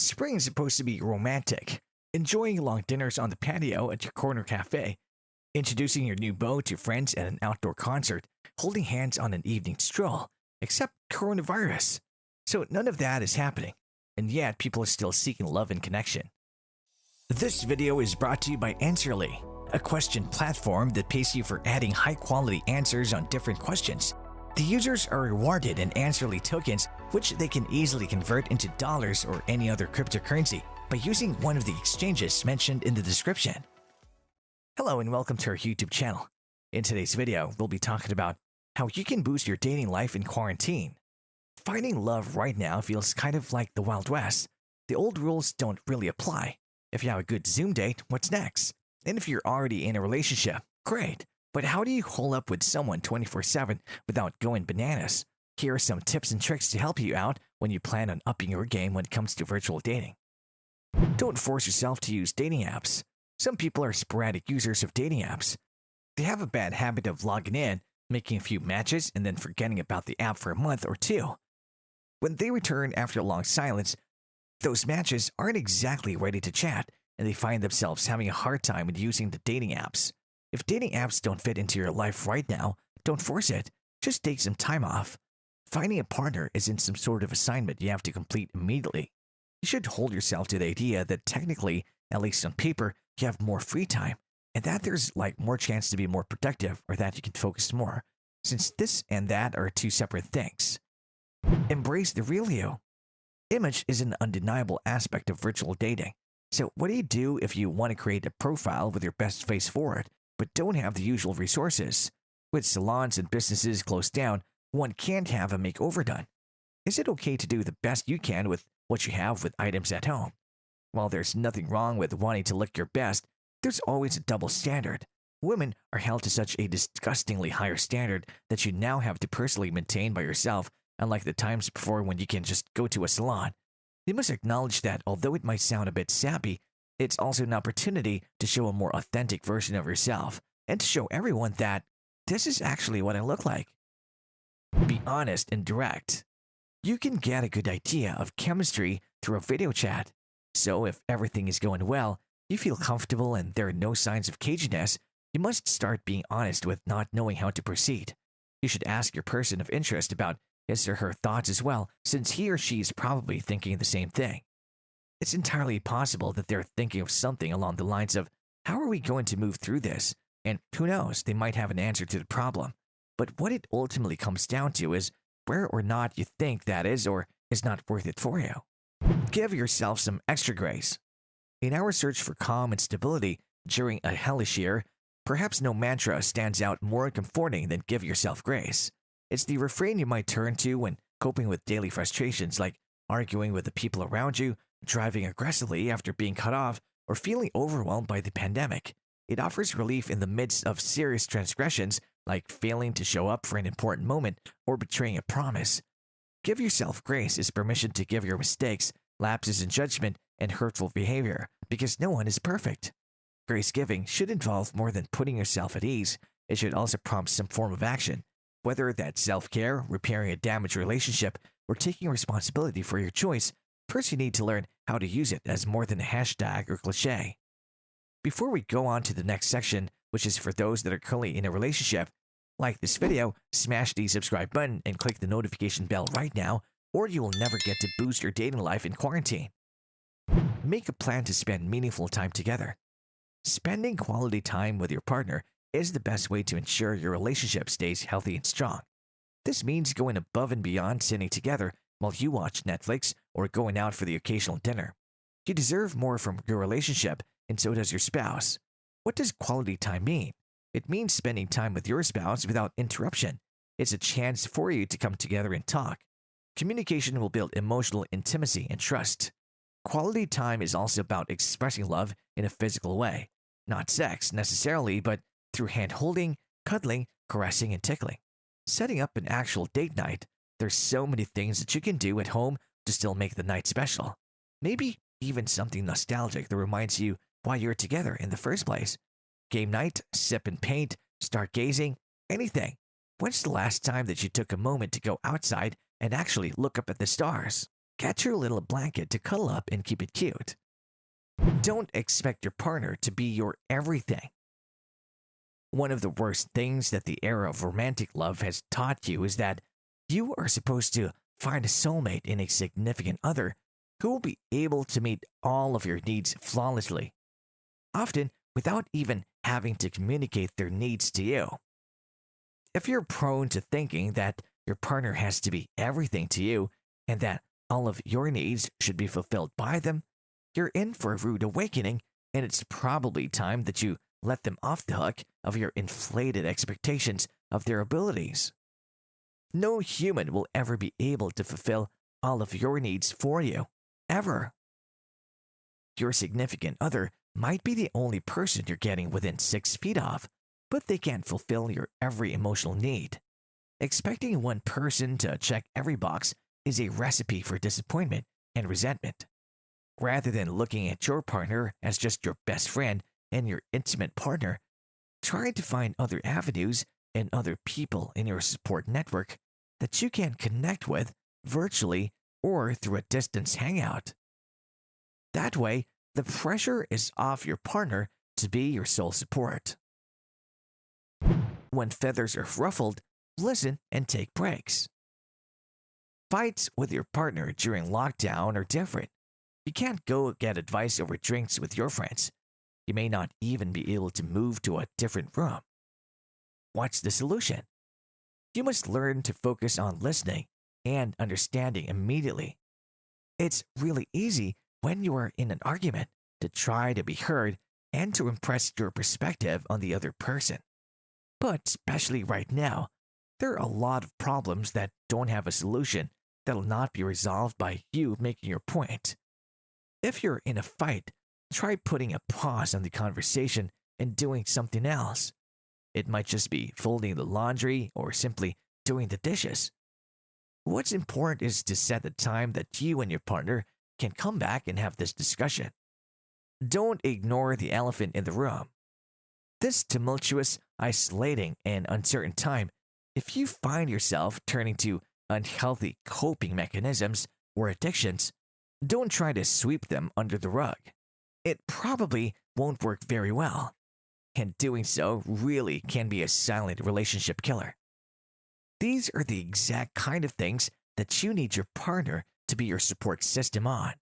Spring is supposed to be romantic. Enjoying long dinners on the patio at your corner cafe, introducing your new beau to friends at an outdoor concert, holding hands on an evening stroll, except coronavirus. So none of that is happening, and yet people are still seeking love and connection. This video is brought to you by Answerly, a question platform that pays you for adding high-quality answers on different questions. The users are rewarded in Answerly tokens, which they can easily convert into dollars or any other cryptocurrency by using one of the exchanges mentioned in the description. Hello and welcome to our YouTube channel. In today's video, we'll be talking about how you can boost your dating life in quarantine. Finding love right now feels kind of like the Wild West. The old rules don't really apply. If you have a good Zoom date, what's next? And if you're already in a relationship, great. But how do you hold up with someone 24/7 without going bananas? Here are some tips and tricks to help you out when you plan on upping your game when it comes to virtual dating. Don't force yourself to use dating apps. Some people are sporadic users of dating apps. They have a bad habit of logging in, making a few matches, and then forgetting about the app for a month or two. When they return after a long silence, those matches aren't exactly ready to chat, and they find themselves having a hard time with using the dating apps. If dating apps don't fit into your life right now, don't force it. Just take some time off. Finding a partner isn't some sort of assignment you have to complete immediately. You should hold yourself to the idea that technically, at least on paper, you have more free time, and that there's more chance to be more productive or that you can focus more, since this and that are two separate things. Embrace the Realio. Image is an undeniable aspect of virtual dating. So what do you do if you want to create a profile with your best face forward, but don't have the usual resources? With salons and businesses closed down, one can't have a makeover done. Is it okay to do the best you can with what you have with items at home? While there's nothing wrong with wanting to look your best, there's always a double standard. Women are held to such a disgustingly higher standard that you now have to personally maintain by yourself, unlike the times before when you can just go to a salon. You must acknowledge that although it might sound a bit sappy, it's also an opportunity to show a more authentic version of yourself and to show everyone that this is actually what I look like. Be honest and direct. You can get a good idea of chemistry through a video chat. So if everything is going well, you feel comfortable and there are no signs of caginess, you must start being honest with not knowing how to proceed. You should ask your person of interest about his or her thoughts as well, since he or she is probably thinking the same thing. It's entirely possible that they're thinking of something along the lines of, how are we going to move through this? And who knows, they might have an answer to the problem. But what it ultimately comes down to is where or not you think that is or is not worth it for you. Give yourself some extra grace. In our search for calm and stability during a hellish year, perhaps no mantra stands out more comforting than give yourself grace. It's the refrain you might turn to when coping with daily frustrations like arguing with the people around you, driving aggressively after being cut off, or feeling overwhelmed by the pandemic. It offers relief in the midst of serious transgressions like failing to show up for an important moment or betraying a promise. Give yourself grace is permission to give your mistakes, lapses in judgment, and hurtful behavior, because no one is perfect. Grace giving should involve more than putting yourself at ease. It should also prompt some form of action, whether that's self-care, repairing a damaged relationship, or taking responsibility for your choice. First, you need to learn how to use it as more than a hashtag or cliche. Before we go on to the next section, which is for those that are currently in a relationship, like this video, smash the subscribe button and click the notification bell right now, or you will never get to boost your dating life in quarantine. Make a plan to spend meaningful time together. Spending quality time with your partner is the best way to ensure your relationship stays healthy and strong. This means going above and beyond sitting together while you watch Netflix or going out for the occasional dinner. You deserve more from your relationship, and so does your spouse. What does quality time mean? It means spending time with your spouse without interruption. It's a chance for you to come together and talk. Communication will build emotional intimacy and trust. Quality time is also about expressing love in a physical way. Not sex necessarily, but through hand-holding, cuddling, caressing, and tickling. Setting up an actual date night. There's so many things that you can do at home to still make the night special. Maybe even something nostalgic that reminds you why you're together in the first place. Game night, sip and paint, stargazing, anything. When's the last time that you took a moment to go outside and actually look up at the stars? get your little blanket to cuddle up and keep it cute. Don't expect your partner to be your everything. One of the worst things that the era of romantic love has taught you is that you are supposed to find a soulmate in a significant other who will be able to meet all of your needs flawlessly, often without even having to communicate their needs to you. If you're prone to thinking that your partner has to be everything to you and that all of your needs should be fulfilled by them, you're in for a rude awakening, and it's probably time that you let them off the hook of your inflated expectations of their abilities. No human will ever be able to fulfill all of your needs for you, ever. Your significant other might be the only person you're getting within 6 feet of, but they can't fulfill your every emotional need. Expecting one person to check every box is a recipe for disappointment and resentment. Rather than looking at your partner as just your best friend and your intimate partner, try to find other avenues and other people in your support network that you can connect with virtually or through a distance hangout. That way, the pressure is off your partner to be your sole support. When feathers are ruffled, listen and take breaks. Fights with your partner during lockdown are different. You can't go get advice over drinks with your friends. You may not even be able to move to a different room. What's the solution? You must learn to focus on listening and understanding immediately. It's really easy when you are in an argument to try to be heard and to impress your perspective on the other person. But especially right now, there are a lot of problems that don't have a solution that'll not be resolved by you making your point. If you're in a fight, try putting a pause on the conversation and doing something else. It might just be folding the laundry or simply doing the dishes. What's important is to set the time that you and your partner can come back and have this discussion. Don't ignore the elephant in the room. This tumultuous, isolating, and uncertain time, if you find yourself turning to unhealthy coping mechanisms or addictions, don't try to sweep them under the rug. It probably won't work very well, and doing so really can be a silent relationship killer. These are the exact kind of things that you need your partner to be your support system on.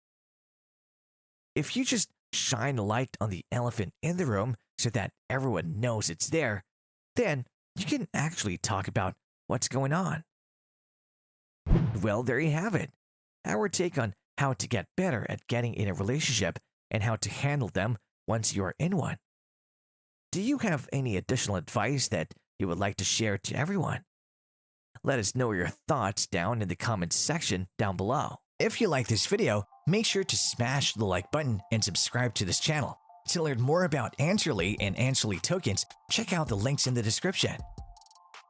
If you just shine a light on the elephant in the room so that everyone knows it's there, then you can actually talk about what's going on. Well, there you have it. Our take on how to get better at getting in a relationship and how to handle them once you are in one. Do you have any additional advice that you would like to share to everyone? Let us know your thoughts down in the comments section down below. If you like this video, make sure to smash the like button and subscribe to this channel. To learn more about Answerly and Answerly tokens, check out the links in the description.